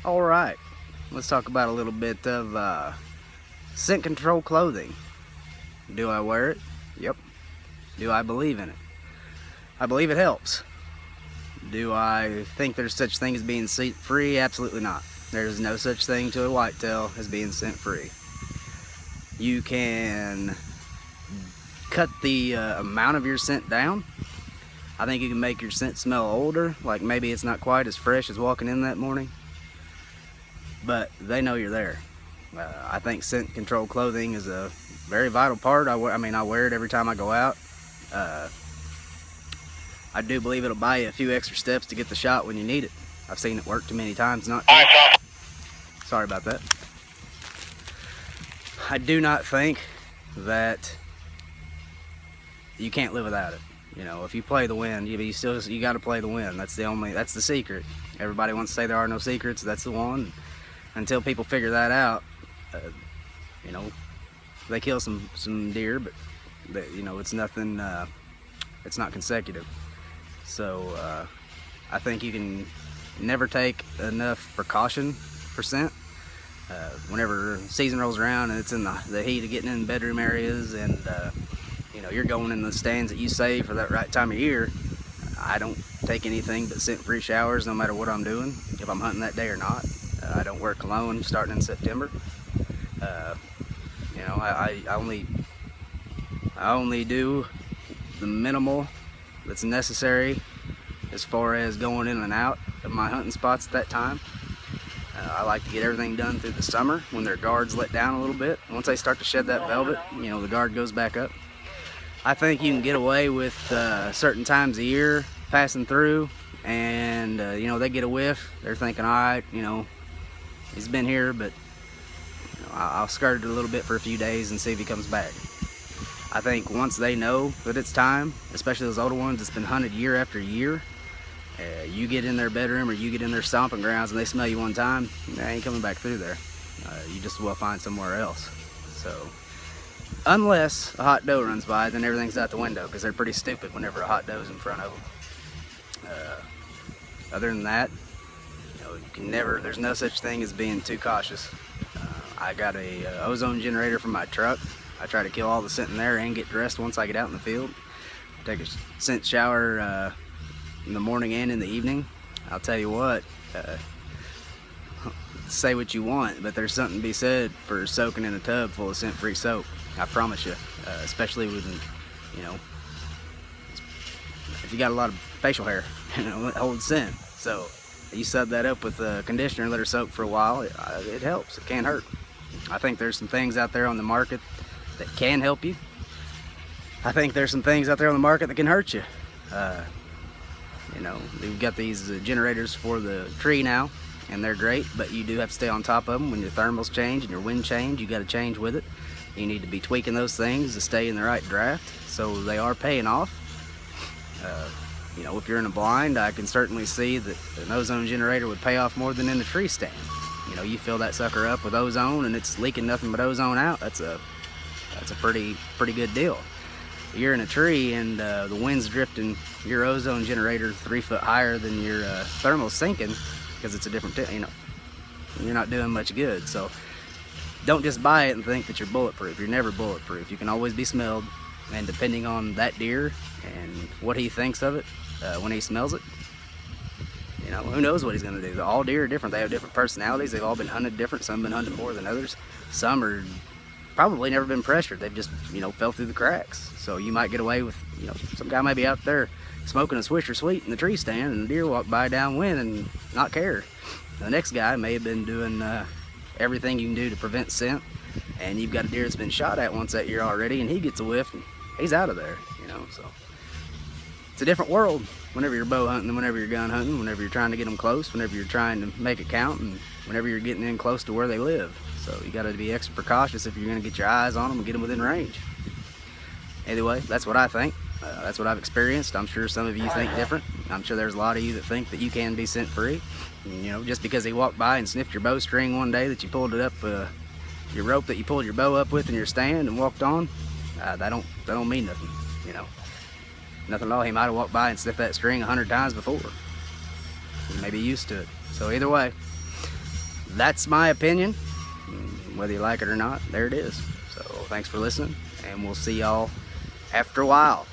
All right, let's talk about a little bit of scent control clothing. Do I wear it? Yep. Do I believe in it? I believe it helps. Do I think there's such thing as being scent free? Absolutely not. There's no such thing to a whitetail as being scent free. You can cut the amount of your scent down. I think you can make your scent smell older, like maybe it's not quite as fresh as walking in that morning, but they know you're there. I think scent control clothing is a very vital part. I wear it every time I go out. I do believe it'll buy you a few extra steps to get the shot when you need it. I've seen it work too many times not to. Sorry about that. I do not think that you can't live without it. You know, if you play the wind, you got to play the wind. That's the secret. Everybody wants to say there are no secrets. That's the one. Until people figure that out, you know, they kill some deer, but it's nothing. It's not consecutive. So I think you can never take enough precaution for scent. Whenever season rolls around and it's in the heat of getting in bedroom areas, and you're going in the stands that you save for that right time of year, I don't take anything but scent-free showers no matter what I'm doing, if I'm hunting that day or not. I don't wear cologne starting in September. I only do the minimal that's necessary as far as going in and out of my hunting spots at that time. I like to get everything done through the summer when their guards let down a little bit. Once they start to shed that velvet, the guard goes back up. I think you can get away with certain times of year passing through, and they get a whiff. They're thinking, all right, he's been here, but I'll skirt it a little bit for a few days and see if he comes back. I think once they know that it's time, especially those older ones that's been hunted year after year, you get in their bedroom or you get in their stomping grounds and they smell you one time, they ain't coming back through there. You just will find somewhere else. So, unless a hot doe runs by, then everything's out the window, because they're pretty stupid whenever a hot doe's in front of them. Other than that, you can never. There's no such thing as being too cautious. I got a ozone generator for my truck. I try to kill all the scent in there and get dressed once I get out in the field. Take a scent shower in the morning and in the evening. I'll tell you what, say what you want, but there's something to be said for soaking in a tub full of scent-free soap. I promise you, especially when, if you got a lot of facial hair, it holds scent. So you sub that up with a conditioner, let her soak for a while, it helps. It can't hurt. I think there's some things out there on the market that can help you. I think there's some things out there on the market that can hurt you. We've got these generators for the tree now, and they're great, but you do have to stay on top of them. When your thermals change and your wind change, you got to change with it. You need to be tweaking those things to stay in the right draft, so they are paying off. If you're in a blind, I can certainly see that an ozone generator would pay off more than in a tree stand. You fill that sucker up with ozone and it's leaking nothing but ozone out. That's a pretty good deal. You're in a tree and the wind's drifting your ozone generator 3 foot higher than your thermal's sinking, because it's a different, you're not doing much good. So don't just buy it and think that you're bulletproof. You're never bulletproof. You can always be smelled, and depending on that deer and what he thinks of it when he smells it, who knows what he's going to do. All deer are different. They have different personalities. They've all been hunted different. Some have been hunted more than others. Some are probably never been pressured. They've just, fell through the cracks. So you might get away with, some guy might be out there smoking a Swisher Sweet in the tree stand, and the deer walk by downwind and not care. The next guy may have been doing everything you can do to prevent scent, and you've got a deer that's been shot at once that year already, and he gets a whiff and he's out of there. So it's a different world whenever you're bow hunting than whenever you're gun hunting, whenever you're trying to get them close, whenever you're trying to make it count, and whenever you're getting in close to where they live. So you got to be extra precautious if you're going to get your eyes on them and get them within range. Anyway, that's what I think. That's what I've experienced. I'm sure some of you think different. I'm sure there's a lot of you that think that you can be scent free. Just because he walked by and sniffed your bowstring one day that you pulled it up, your rope that you pulled your bow up with in your stand and walked on, that don't mean nothing. Nothing at all. He might have walked by and sniffed that string 100 times before. He may be used to it. So either way, that's my opinion. Whether you like it or not, there it is. So thanks for listening, and we'll see y'all after a while.